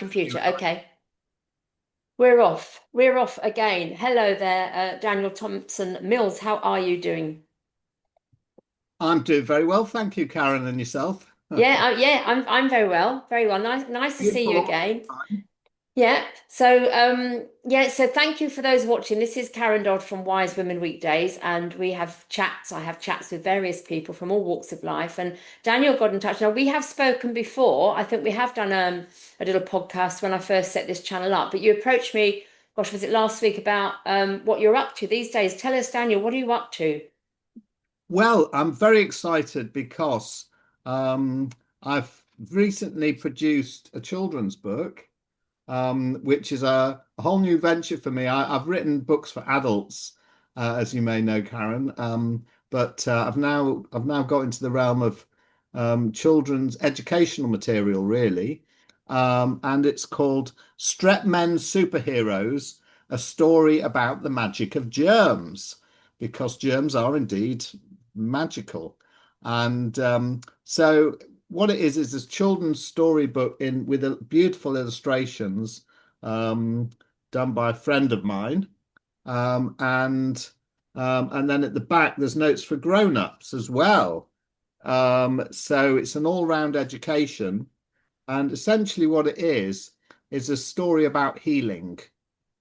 Computer. Okay. We're off. We're off again. Hello there, Daniel Thompson Mills. How are you doing? I'm doing very well, thank you, Karen, and yourself. Yeah, I'm very well. Very well. Nice to see you Beautiful. again. Yeah. So thank you for those watching. This is Karen Dodd from Wise Women Weekdays, and we have chats. I have chats with various people from all walks of life. And Daniel got in touch. Now we have spoken before. I think we have done a little podcast when I first set this channel up. But you approached me, gosh, was it last week about what you're up to these days? Tell us, Daniel, what are you up to? Well, I'm very excited because um, I've recently produced a children's book, which is a whole new venture for me. I've written books for adults, as you may know, Karen, but I've now got into the realm of children's educational material, really, and it's called Strep Men Superheroes: A Story About the Magic of Germs, because germs are indeed magical, and so what it is this children's storybook in with beautiful illustrations um, done by a friend of mine, um, and and then at the back there's notes for grown-ups as well. So it's an all-round education, and essentially what it is a story about healing.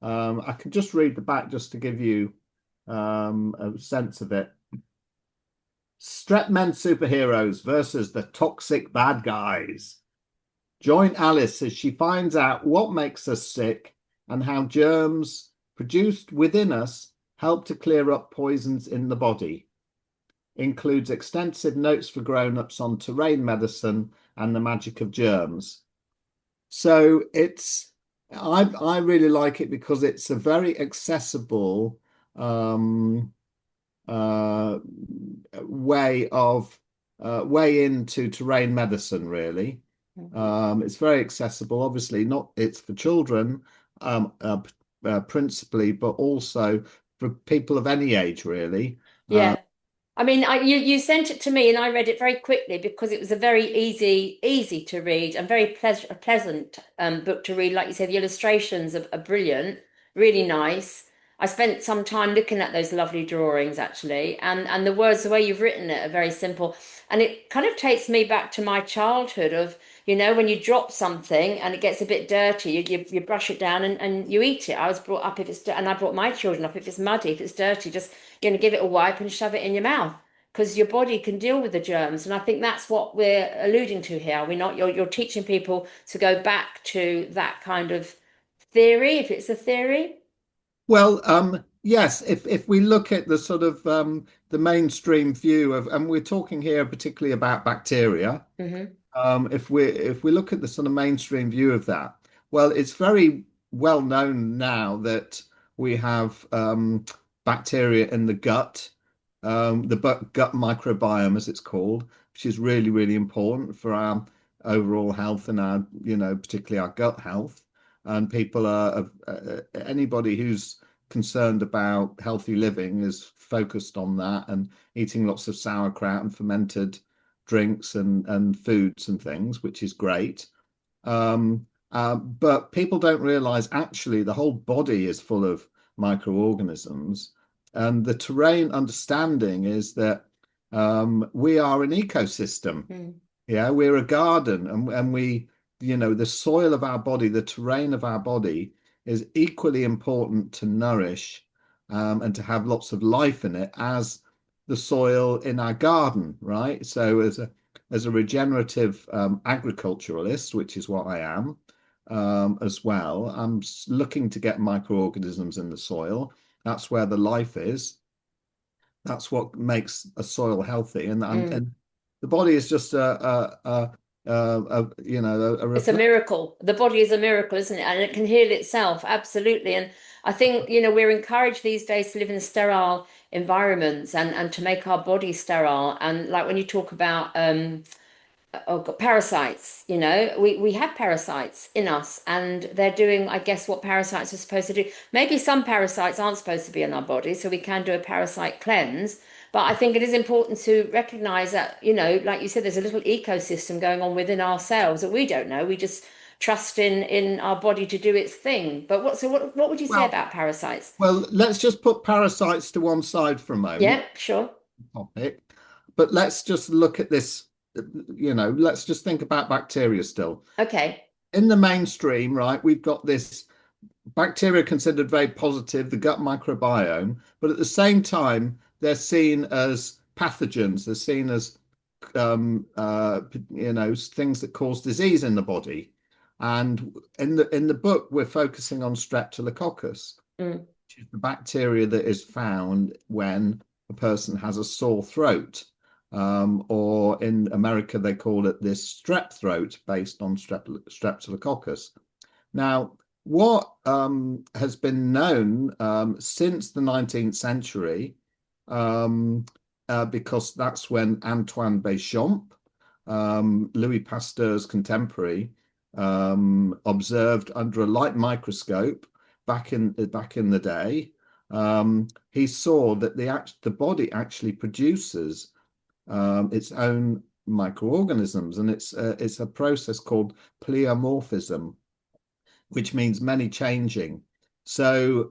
I can just read the back just to give you a sense of it. Strep Men Superheroes versus the toxic bad guys. Join Alice as she finds out what makes us sick and how germs produced within us help to clear up poisons in the body. Includes extensive notes for grown-ups on terrain medicine and the magic of germs. So I really like it because it's a very accessible um, uh, way into terrain medicine, really. Mhm. It's very accessible. Obviously, not it's for children, principally, but also for people of any age, really. Uh, Yeah. I mean, you sent it to me and I read it very quickly because it was a very easy to read and very pleasant book to read. Like you said, the illustrations are brilliant, really nice. I spent some time looking at those lovely drawings actually, and the words, the way you've written it, are very simple, and it kind of takes me back to my childhood of, when you drop something and it gets a bit dirty, you brush it down and you eat it. I was brought up if it's and I brought my children up if it's muddy, if it's dirty, just give it a wipe and shove it in your mouth because your body can deal with the germs. And I think that's what we're alluding to here. We're not, you're teaching people to go back to that kind of theory, if it's a theory. well, yes, if we look at the sort of the mainstream view of, and we're talking here particularly about bacteria. Hmm. If we look at the sort of mainstream view of that, well, it's very well known now that we have bacteria in the gut, the gut microbiome, as it's called, which is really, really important for our overall health and our, particularly our gut health. And people anybody who's concerned about healthy living is focused on that and eating lots of sauerkraut and fermented drinks and foods and things, which is great. But people don't realize actually the whole body is full of microorganisms. And the terrain understanding is that we are an ecosystem. Mm. Yeah, we're a garden, and the soil of our body, the terrain of our body is equally important to nourish and to have lots of life in it as the soil in our garden, right? So as a regenerative agriculturalist, which is what I am as well, I'm looking to get microorganisms in the soil. That's where the life is. That's what makes a soil healthy, Mm. and the body is just a It's a reflection. miracle. The body is a miracle, isn't it? And it can heal itself, absolutely. And I think, we're encouraged these days to live in sterile environments and to make our body sterile. And like when you talk about oh God, parasites, we have parasites in us and they're doing, I guess, what parasites are supposed to do. Maybe some parasites aren't supposed to be in our body, so we can do a parasite cleanse. But I think it is important to recognize that, like you said, there's a little ecosystem going on within ourselves that we don't know. We just trust in our body to do its thing. But what would you say Well, about parasites? well, let's just put parasites to one side for a moment, Yeah, sure. topic. But let's just look at this, let's just think about bacteria still. Okay. In the mainstream, right, we've got this bacteria considered very positive, the gut microbiome, but at the same time, they're seen as pathogens. They're seen as things that cause disease in the body. And in the book, we're focusing on Streptococcus, Mm, which is the bacteria that is found when a person has a sore throat. Or in America, they call it this strep throat based on Streptococcus. Now, what has been known since the 19th century, um, because that's when Antoine Béchamp, Louis Pasteur's contemporary, observed under a light microscope back in the day, he saw that the body actually produces its own microorganisms, and it's a process called pleomorphism, which means many changing. So,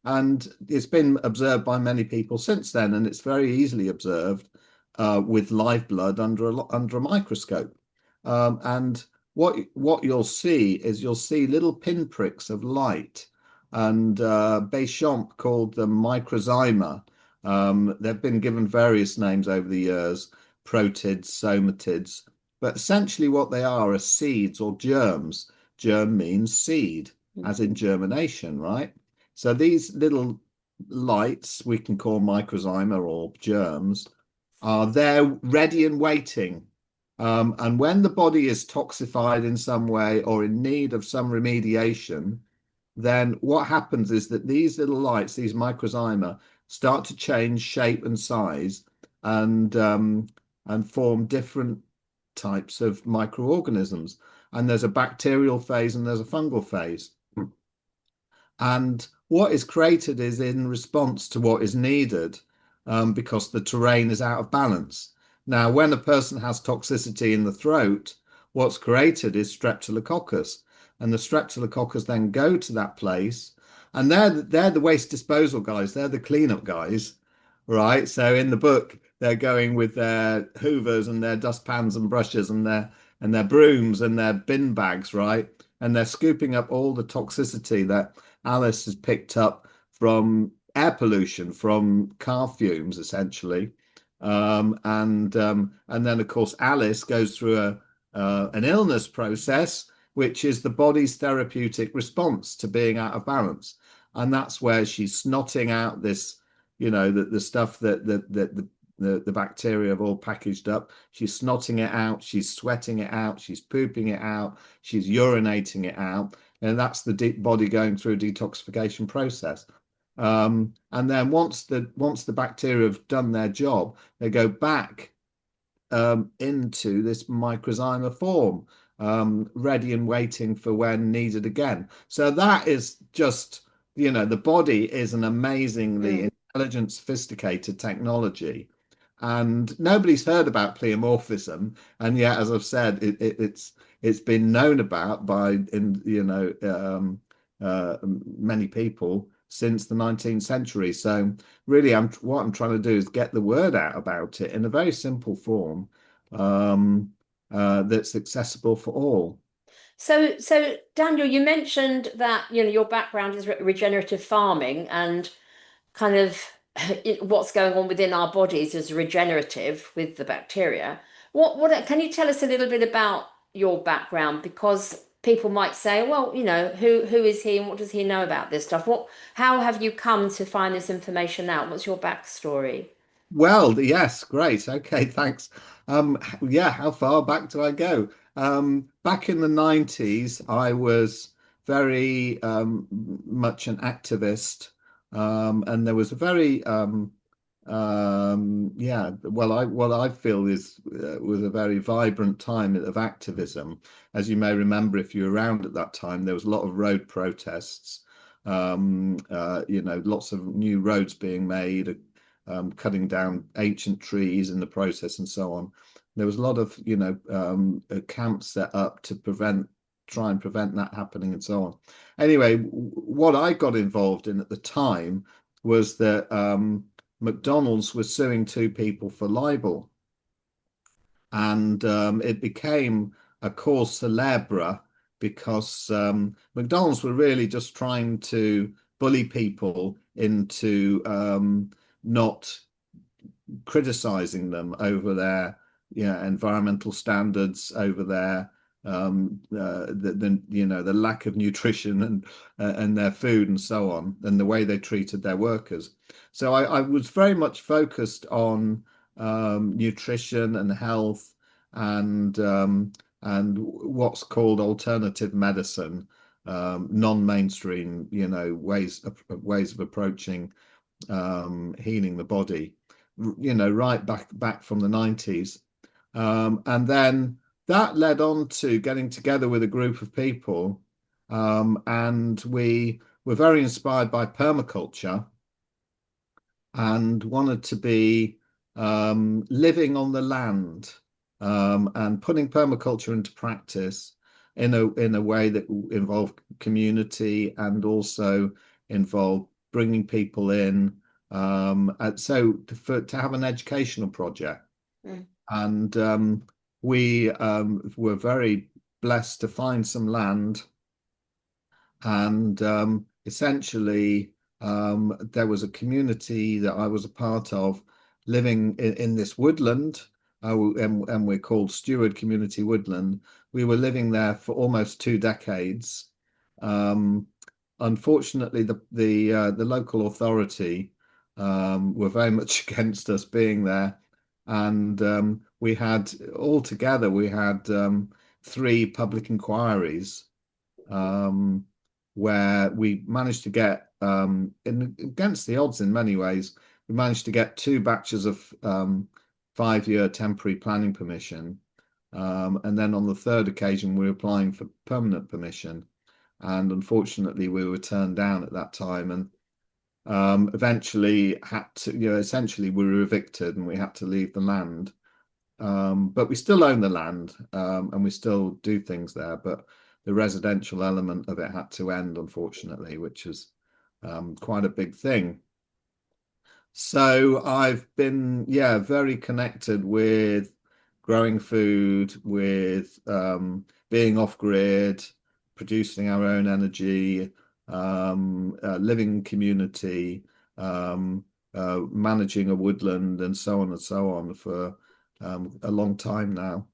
and it's been observed by many people since then, and it's very easily observed with live blood under a microscope. And what you'll see little pinpricks of light, and Béchamp called them microzyma. They've been given various names over the years, protids, somatids, but essentially what they are seeds or germs. Germ means seed, mm, as in germination, right? So these little lights we can call microzyma or germs are there ready and waiting. And when the body is toxified in some way or in need of some remediation, then what happens is that these little lights, these microzyma, start to change shape and size and form different types of microorganisms. And there's a bacterial phase and there's a fungal phase. And what is created is in response to what is needed, because the terrain is out of balance. Now, when a person has toxicity in the throat, what's created is streptococcus. And the streptococcus then go to that place. And they're the waste disposal guys, they're the cleanup guys, right? So in the book, they're going with their hoovers and their dustpans and brushes and their brooms and their bin bags, right? And they're scooping up all the toxicity that Alice has picked up from air pollution, from car fumes, essentially. And then, of course, Alice goes through an illness process, which is the body's therapeutic response to being out of balance. And that's where she's snotting out this, the stuff that the bacteria have all packaged up. She's snotting it out, she's sweating it out, she's pooping it out, she's urinating it out, and that's the body going through a detoxification process. And then once the bacteria have done their job, they go back into this microzyma form, ready and waiting for when needed again. So that is just, the body is an amazingly mm. intelligent, sophisticated technology. And nobody's heard about pleomorphism, and yet, as I've said, it's been known about by many people since the 19th century. So really, what I'm trying to do is get the word out about it in a very simple form, that's accessible for all. So Daniel, you mentioned that your background is regenerative farming and kind of what's going on within our bodies is regenerative with the bacteria. What can you tell us a little bit about your background? Because people might say, well, who is he and what does he know about this stuff? How have you come to find this information out? What's your backstory? Well, yes, great. Okay, thanks. Yeah, how far back do I go? Back in the 90s, I was very much an activist, and there was a very yeah, well, I feel is was a very vibrant time of activism. As you may remember, if you were around at that time, there was a lot of road protests. Lots of new roads being made, cutting down ancient trees in the process and so on. There was a lot of, camps set up to prevent try and prevent that happening and so on. Anyway, what I got involved in at the time was that McDonald's was suing two people for libel, and it became a cause célèbre because McDonald's were really just trying to bully people into not criticizing them over their environmental standards, over their the lack of nutrition and their food and so on, and the way they treated their workers. So I was very much focused on nutrition and health and what's called alternative medicine, non-mainstream, ways of approaching healing the body, right back from the 90s. And then that led on to getting together with a group of people, and we were very inspired by permaculture and wanted to be living on the land, and putting permaculture into practice in a way that involved community and also involved bringing people in, and so to have an educational project. Mm. And we were very blessed to find some land, and essentially there was a community that I was a part of living in this woodland, and we're called Steward Community Woodland. We were living there for almost 2 decades. Um, Unfortunately, the local authority were very much against us being there, and we had three public inquiries, um, where we managed to get, against the odds in many ways, we managed to get two batches of 5-year temporary planning permission. And then on the third occasion, we were applying for permanent permission. And unfortunately, we were turned down at that time. And eventually had to, essentially we were evicted and we had to leave the land. But we still own the land, and we still do things there. But the residential element of it had to end, unfortunately, which is quite a big thing. So I've been, very connected with growing food, with being off grid, producing our own energy, living in community, managing a woodland, and so on and so on for a long time now.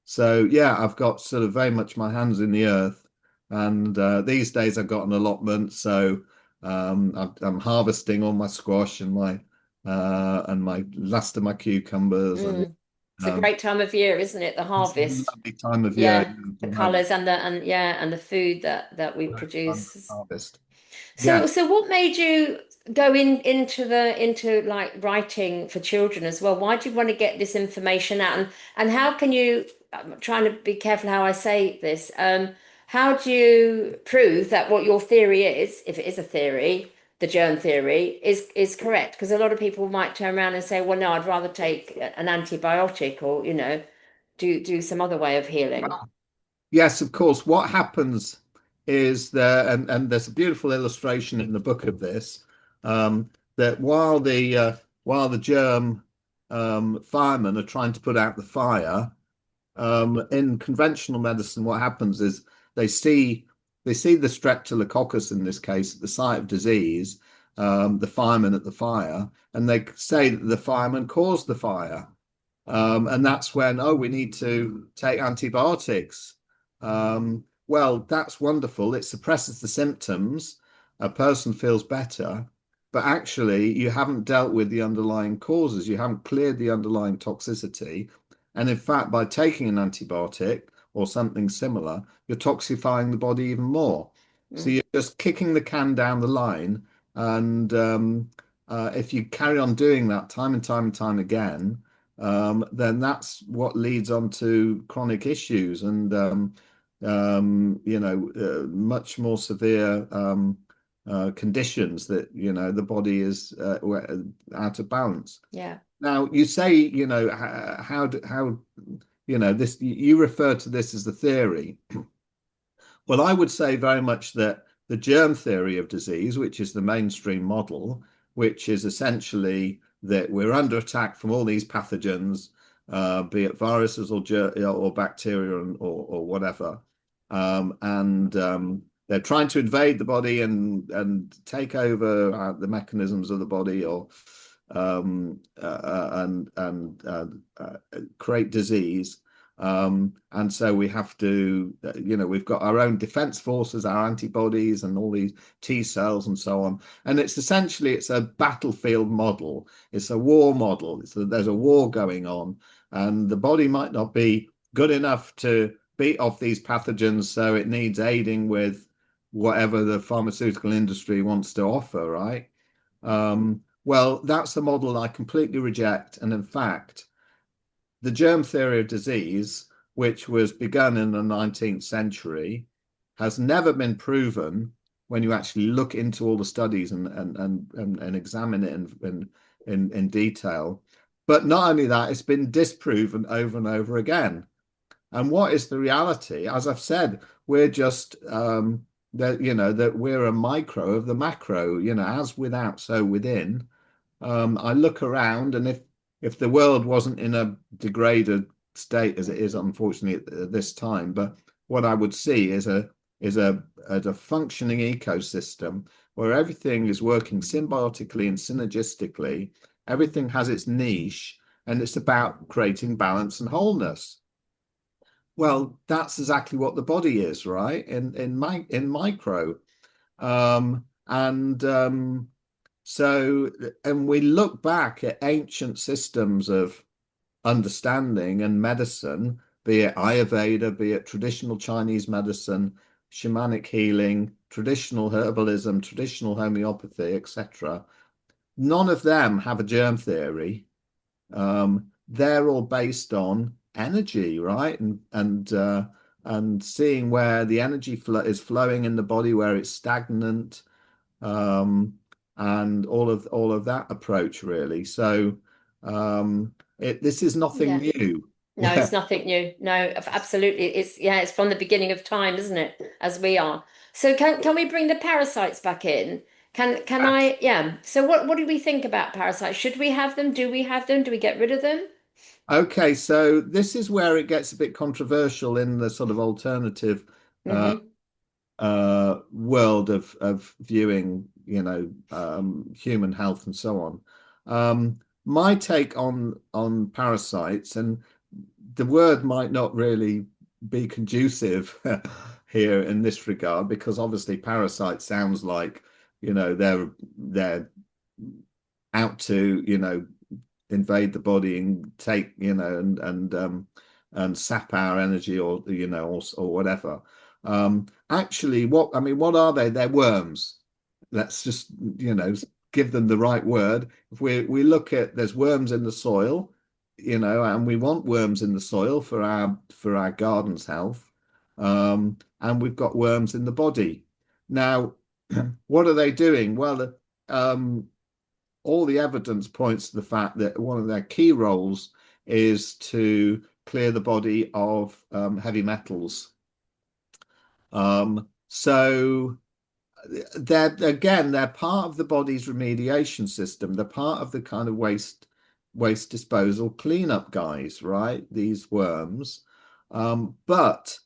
So yeah, I've got sort of very much my hands in the earth, and these days I've got an allotment, so I'm harvesting all my squash and my last of my cucumbers, and Mm. It's a um, great time of year, isn't it? The it's a harvest. lovely time of year Yeah, to the have colours and the food that we that time of produce. harvest. So, Yeah. so what made you go into like writing for children as well? Why do you want to get this information out? And how can you, I'm trying to be careful how I say this, how do you prove that what your theory is, if it is a theory, the germ theory, is correct? Because a lot of people might turn around and say, well, no, I'd rather take an antibiotic or, do some other way of healing. Yes, of course. What happens is and there's a beautiful illustration in the book of this, that while the germ firemen are trying to put out the fire, in conventional medicine, what happens is they see they see the streptococcus in this case at the site of disease, the fireman at the fire, and they say that the fireman caused the fire. And that's when, oh, we need to take antibiotics. Well, that's wonderful. It suppresses the symptoms. A person feels better, but actually, you haven't dealt with the underlying causes. You haven't cleared the underlying toxicity. And in fact, by taking an antibiotic or something similar, you're toxifying the body even more. So Mm, you're just kicking the can down the line. And if you carry on doing that time and time and time again, then that's what leads on to chronic issues and much more severe conditions that the body is out of balance. yeah. Now you say how this you refer to this as the theory. Well, I would say very much that the germ theory of disease, which is the mainstream model, which is essentially that we're under attack from all these pathogens, be it viruses or bacteria or whatever, and they're trying to invade the body and take over the mechanisms of the body or and create disease. And so we have to, we've got our own defense forces, our antibodies, and all these T cells and so on. And it's a battlefield model. It's a war model. There's a war going on, and the body might not be good enough to beat off these pathogens, so it needs aiding with whatever the pharmaceutical industry wants to offer, right? Well, that's the model I completely reject. And in fact, the germ theory of disease, which was begun in the 19th century, has never been proven when you actually look into all the studies and examine it in detail. But not only that, it's been disproven over and over again. And what is the reality? As I've said, we're just that we're a micro of the macro, as without, so within. I look around, and if the world wasn't in a degraded state as it is, unfortunately, at this time, but what I would see is a functioning ecosystem where everything is working symbiotically and synergistically. Everything has its niche, and it's about creating balance and wholeness. Well, that's exactly what the body is, right? In micro, and so, and we look back at ancient systems of understanding and medicine, be it Ayurveda, be it traditional Chinese medicine, shamanic healing, traditional herbalism, traditional homeopathy, etc. None of them have a germ theory. They're all based on energy, right? And seeing where the energy is flowing in the body, where it's stagnant, um, and all of that approach really. So this is nothing Yeah. new. No, it's nothing new. No, absolutely. It's from the beginning of time, isn't it? As we are. So can we bring the parasites back in? Can I, yeah. So what do we think about parasites? Should we have them? Do we have them? Do we get rid of them? Okay, so this is where it gets a bit controversial in the sort of alternative uh, Hmm. world of viewing, human health and so on. My take on parasites, and the word might not really be conducive here in this regard, because obviously parasite sounds like, they're out to, invade the body and take, and sap our energy, or or whatever. Actually, what are they? They're worms. Let's just, give them the right word. If we look at, there's worms in the soil, and we want worms in the soil for our garden's health. And we've got worms in the body. Now, what are they doing? Well, all the evidence points to the fact that one of their key roles is to clear the body of heavy metals. So they're part of the body's remediation system. They're part of the kind of waste disposal cleanup guys, right? These worms. But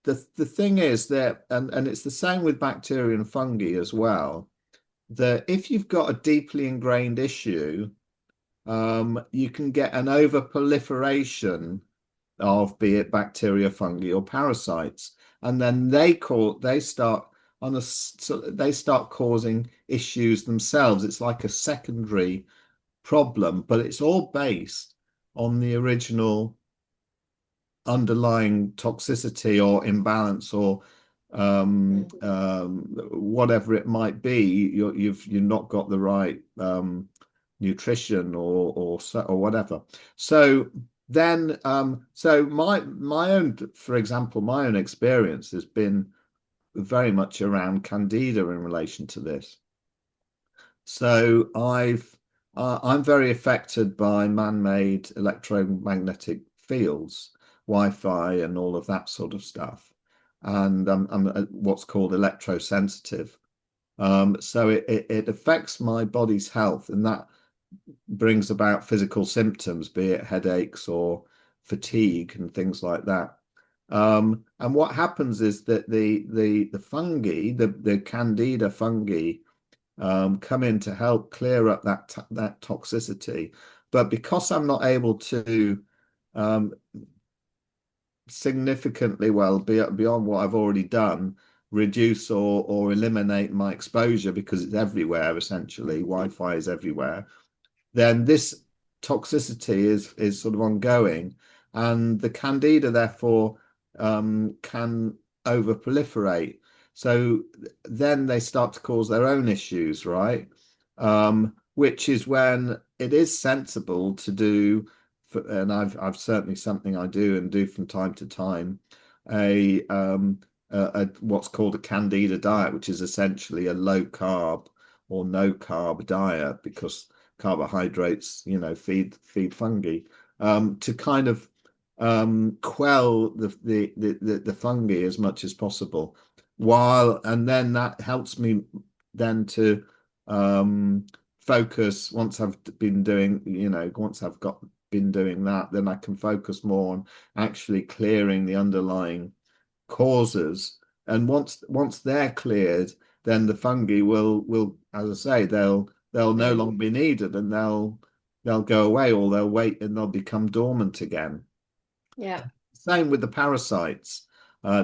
the thing is that, and it's the same with bacteria and fungi as well, that if you've got a deeply ingrained issue, you can get an overproliferation of, be it bacteria, fungi, or parasites, and then they start so they start causing issues themselves. It's like a secondary problem, but it's all based on the original underlying toxicity or imbalance, or whatever it might be. You've not got the right nutrition or whatever. So then, so my own, for example, my own experience has been very much around candida in relation to this. So I'm very affected by man-made electromagnetic fields, Wi-Fi and all of that sort of stuff. And I'm what's called electrosensitive. So it affects my body's health, and that brings about physical symptoms, be it headaches or fatigue and things like that. And what happens is that the fungi, the Candida fungi, come in to help clear up that toxicity. But because I'm not able to um, significantly, well, beyond what I've already done, reduce or eliminate my exposure because it's everywhere, essentially. Wi-Fi is everywhere, then this toxicity is sort of ongoing, and the candida therefore can overproliferate. So then they start to cause their own issues, right? Which is when it is sensible to do, and I've certainly something I do and do from time to time, a what's called a candida diet, which is essentially a low carb or no carb diet because carbohydrates, feed fungi, to kind of quell the fungi as much as possible. And then that helps me then to focus once I've been doing, once I've been doing that, then I can focus more on actually clearing the underlying causes. And once they're cleared, then the fungi will, as I say, they'll no Mm. longer be needed, and they'll go away, or they'll wait and they'll become dormant again. Yeah. Same with the parasites,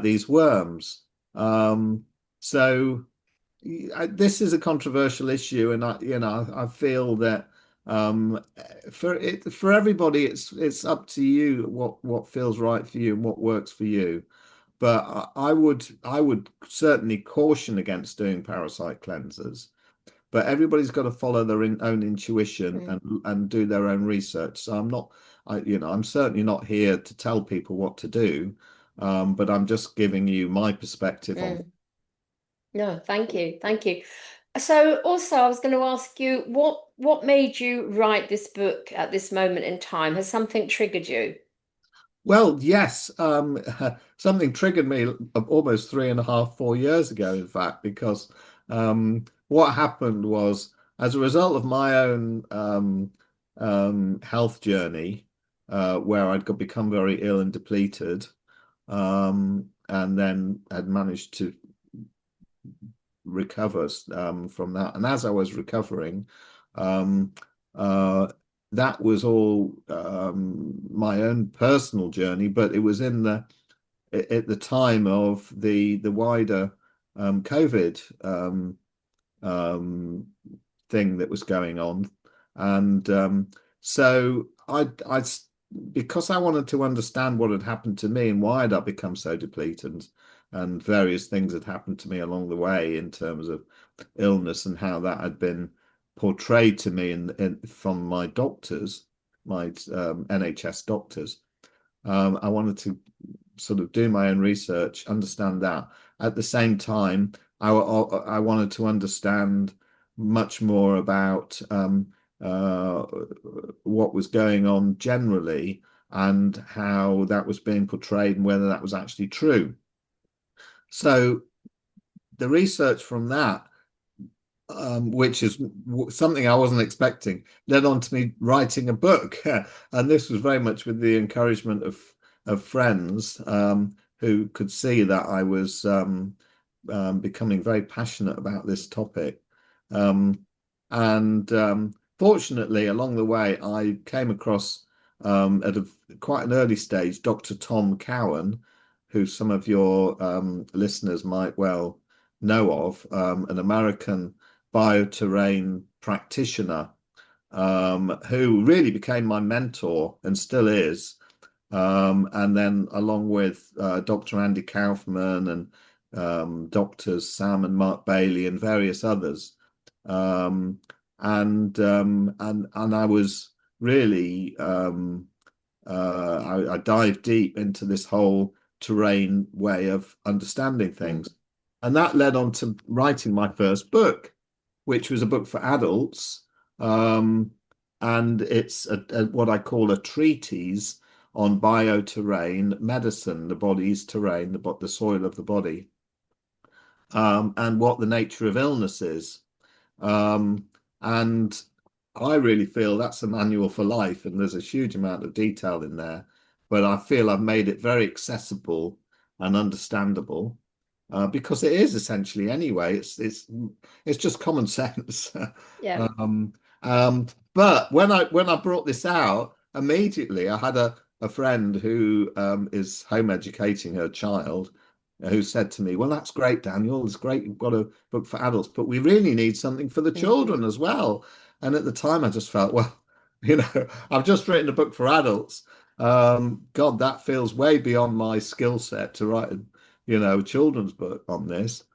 these worms. So this is a controversial issue, and I feel that for everybody, it's up to you what feels right for you and what works for you. But I would certainly caution against doing parasite cleansers. But everybody's got to follow their own intuition Mm. and do their own research. So I'm certainly not here to tell people what to do, but I'm just giving you my perspective on. Mm. No, thank you. Thank you. So also I was going to ask you what made you write this book at this moment in time? Has something triggered you? Well, yes, something triggered me almost 3.5, 4 years ago, in fact, because what happened was, as a result of my own health journey, where become very ill and depleted, and then had managed to recover from that. And as I was recovering, um, uh, that was all my own personal journey, but it was at the time of the wider COVID um, thing that was going on, and so because I wanted to understand what had happened to me and why had I become so depleted, and various things had happened to me along the way in terms of illness and how that had been portrayed to me from my doctors, my NHS doctors. I wanted to sort of do my own research, understand that. At the same time, I wanted to understand much more about uh, what was going on generally and how that was being portrayed and whether that was actually true. So the research from that, which is something I wasn't expecting, led on to me writing a book. And this was very much with the encouragement of friends who could see that I was becoming very passionate about this topic. Um, and fortunately, along the way, I came across at quite an early stage Dr. Tom Cowan, who some of your listeners might well know of, an American bioterrain practitioner who really became my mentor and still is. And then along with Dr. Andy Kaufman and doctors Sam and Mark Bailey and various others. Um, and I was really I dived deep into this whole terrain way of understanding Mm. things. And that led on to writing my first book, which was a book for adults. And it's what I call a treatise on bioterrain medicine, the body's terrain, the soil of the body, and what the nature of illness is. Um, and I really feel that's a manual for life, and there's a huge amount of detail in there. But I feel I've made it very accessible and understandable, because it is essentially anyway. It's just common sense. Yeah. um, but when I brought this out, immediately I had a friend who is home educating her child, who said to me, "Well, that's great, Daniel. It's great you've got a book for adults, but we really need something for the Mm. children as well." And at the time, I just felt, well, I've just written a book for adults. God, that feels way beyond my skill set to write a children's book on this.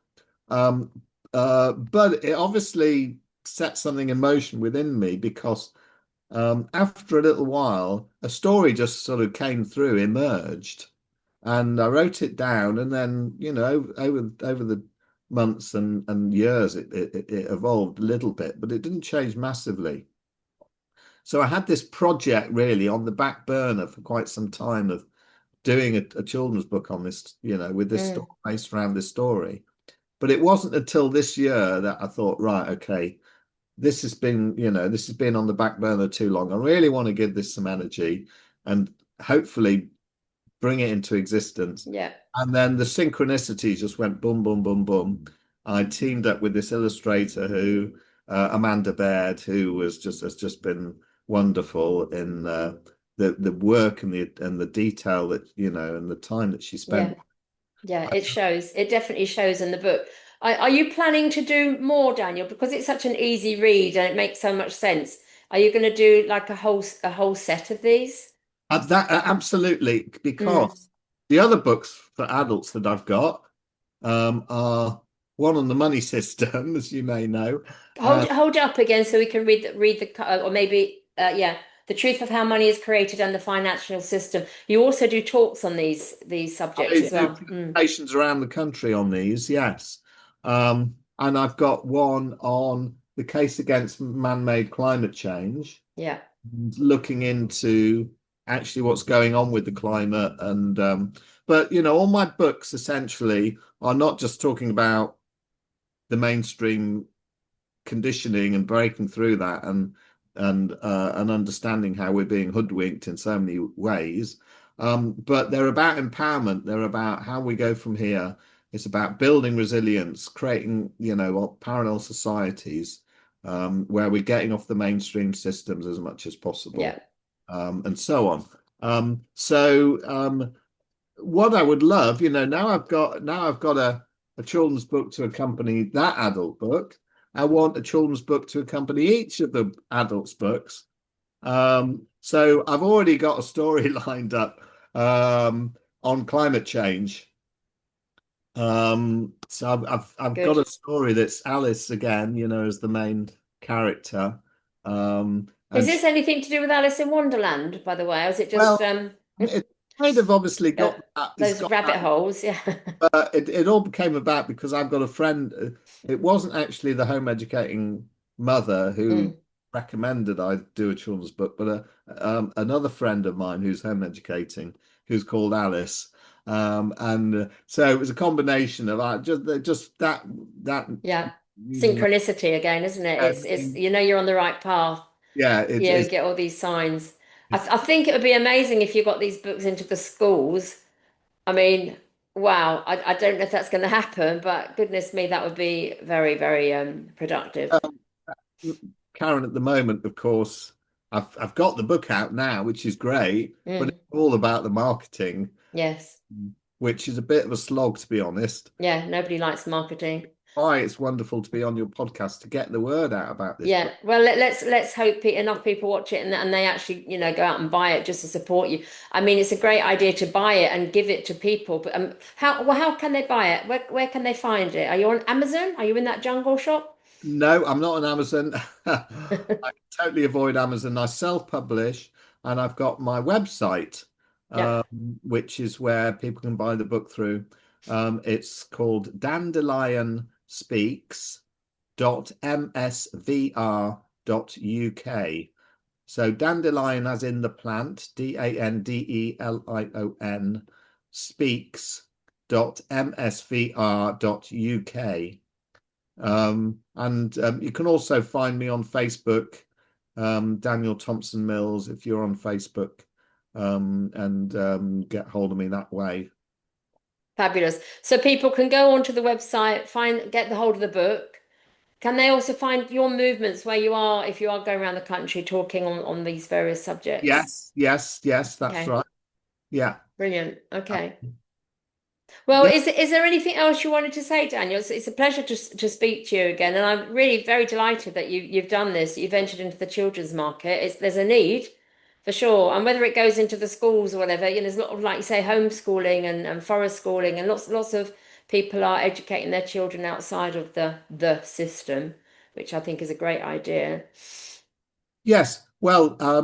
Um, but it obviously set something in motion within me because after a little while, a story just sort of came through, emerged, and I wrote it down. And then, over the months and years, it evolved a little bit, but it didn't change massively. So I had this project really on the back burner for quite some time of doing a children's book on this, with this story Mm. based around this story. But it wasn't until this year that I thought, right, okay, this has been on the back burner too long. I really want to give this some energy and hopefully bring it into existence. Yeah. And then the synchronicities just went boom, boom, boom, boom. I teamed up with this illustrator Amanda Baird, who has just been wonderful in the work and the detail and the time that she spent. Yeah. Yeah, it shows. It definitely shows in the book. Are you planning to do more, Daniel? Because it's such an easy read and it makes so much sense. Are you going to do like a whole set of these? Absolutely, Mm. because the other books for adults that I've got are one on the money system, as you may know. Hold hold it up again so we can read the or maybe yeah, the truth of how money is created and the financial system. You also do talks on these subjects I as do well. Mm. presentations around the country on these, yes. And I've got one on the case against man-made climate change, Yeah. looking into actually what's going on with the climate. And but all my books essentially are not just talking about the mainstream conditioning and breaking through that, and understanding how we're being hoodwinked in so many ways. But they're about empowerment. They're about how we go from here. It's about building resilience, creating parallel societies, where we're getting off the mainstream systems as much as possible, Yeah. and so on. What I would love, now I've got a children's book to accompany that adult book. I want a children's book to accompany each of the adults' books. So I've already got a story lined up on climate change. So I've got Good. a story that's Alice again, as the main character. Is And she, this anything to do with Alice in Wonderland, by the way? Or is it just well, it kind of obviously uh, got that. It's those got rabbit that. holes? Yeah. It all came about because I've got a friend. It wasn't actually the home educating mother who Mm. recommended I do a children's book, but another friend of mine who's home educating, who's called Alice. And so it was a combination of just that Yeah. using Synchronicity again, isn't it? It's you're on the right path. yeah, You get all these signs. I think it would be amazing if you got these books into the schools. I mean, wow, I don't know if that's going to happen, but goodness me, that would be very, very productive. Karen at the moment, of course. I've got the book out now, which is great, but it's Mm. all about the marketing, Yes. which is a bit of a slog, to be honest. Yeah, nobody likes marketing. Why it's wonderful to be on your podcast to get the word out about this Yeah, book. well, let's hope enough people watch it and they actually, go out and buy it just to support you. I mean, it's a great idea to buy it and give it to people, but how can they buy it? Where can they find it? Are you on Amazon? Are you in that jungle shop? No, I'm not on Amazon. I totally avoid Amazon. I self-publish, and I've got my website, Yep, which is where people can buy the book through. It's called dandelionspeaks.msvr.uk. So dandelion as in the plant, Dandelion, speaks.msvr.uk. And you can also find me on Facebook, Daniel Thompson Mills, if you're on Facebook, and get hold of me that way. Fabulous. So people can go onto the website, get the hold of the book. Can they also find your movements where you are, if you are going around the country talking on these various subjects? Yes, yes, yes, that's Okay, right. Yeah. brilliant. Okay. Well, Yeah. is there anything else you wanted to say, Daniel? It's a pleasure to speak to you again, and I'm really very delighted that you've done this. You've entered into the children's market. There's a need for sure, and whether it goes into the schools or whatever, there's a lot of, like you say, homeschooling and forest schooling, and lots of people are educating their children outside of the system, which I think is a great idea. Yes. Well, uh,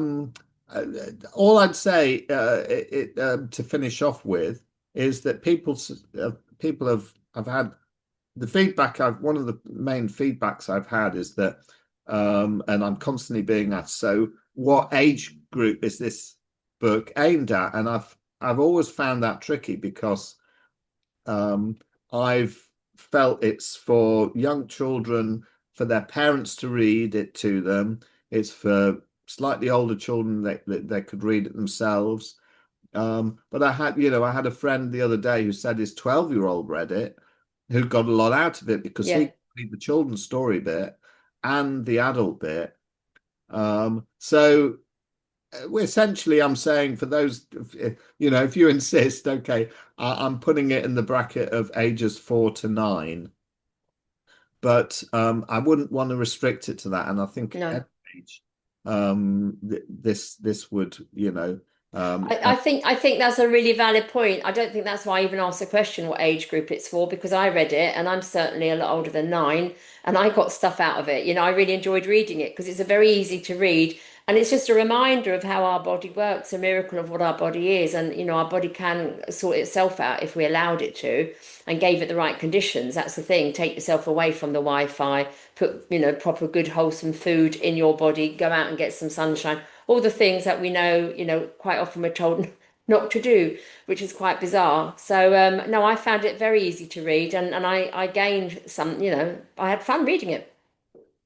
all I'd say to finish off with is that people have had the feedback I've one of the main feedbacks I've had is that and I'm constantly being asked, so what age group is this book aimed at? And I've always found that tricky because um, I've felt it's for young children, for their parents to read it to them. It's for slightly older children that they could read it themselves. But I had a friend the other day who said his 12-year-old read it, who got a lot out of it because he Yeah. could read the children's story bit and the adult bit. So essentially, I'm saying for those, if you insist, okay, I'm putting it in the bracket of ages 4 to 9, but I wouldn't want to restrict it to that. And I think No. at age, this would, I think that's a really valid point. I don't think that's why I even asked the question what age group it's for, because I read it and I'm certainly a lot older than 9 and I got stuff out of it. I really enjoyed reading it because it's a very easy to read and it's just a reminder of how our body works, a miracle of what our body is. And our body can sort itself out if we allowed it to and gave it the right conditions. That's the thing. Take yourself away from the Wi-Fi, put, proper good wholesome food in your body, go out and get some sunshine, all the things that we know, quite often we're told not to do, which is quite bizarre. So no, I found it very easy to read and I gained some, I had fun reading it.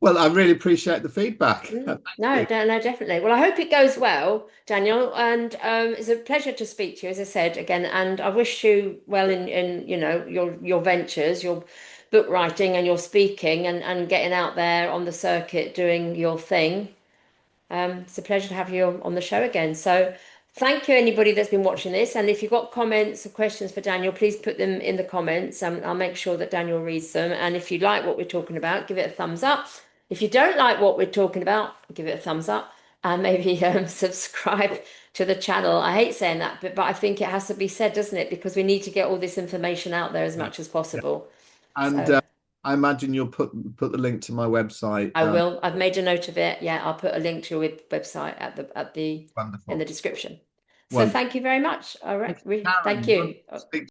well, I really appreciate the feedback. Mm. Thank No, you. no, no, definitely. Well, I hope it goes well, Daniel, and it's a pleasure to speak to you, as I said again, and I wish you well in your ventures, your book writing and your speaking and getting out there on the circuit doing your thing. It's a pleasure to have you on the show again. So thank you, anybody that's been watching this. And if you've got comments or questions for Daniel, please put them in the comments. I'll make sure that Daniel reads them. And if you like what we're talking about, give it a thumbs up. If you don't like what we're talking about, give it a thumbs up and maybe subscribe to the channel. I hate saying that, but I think it has to be said, doesn't it? Because we need to get all this information out there as Yeah. much as Yeah. possible. And So I imagine you'll put the link to my website. I will. I've made a note of it. Yeah, I'll put a link to your website at the in the Wonderful. description. So Wonderful. thank you very much. All right. Thanks, Thank Karen. you. Speak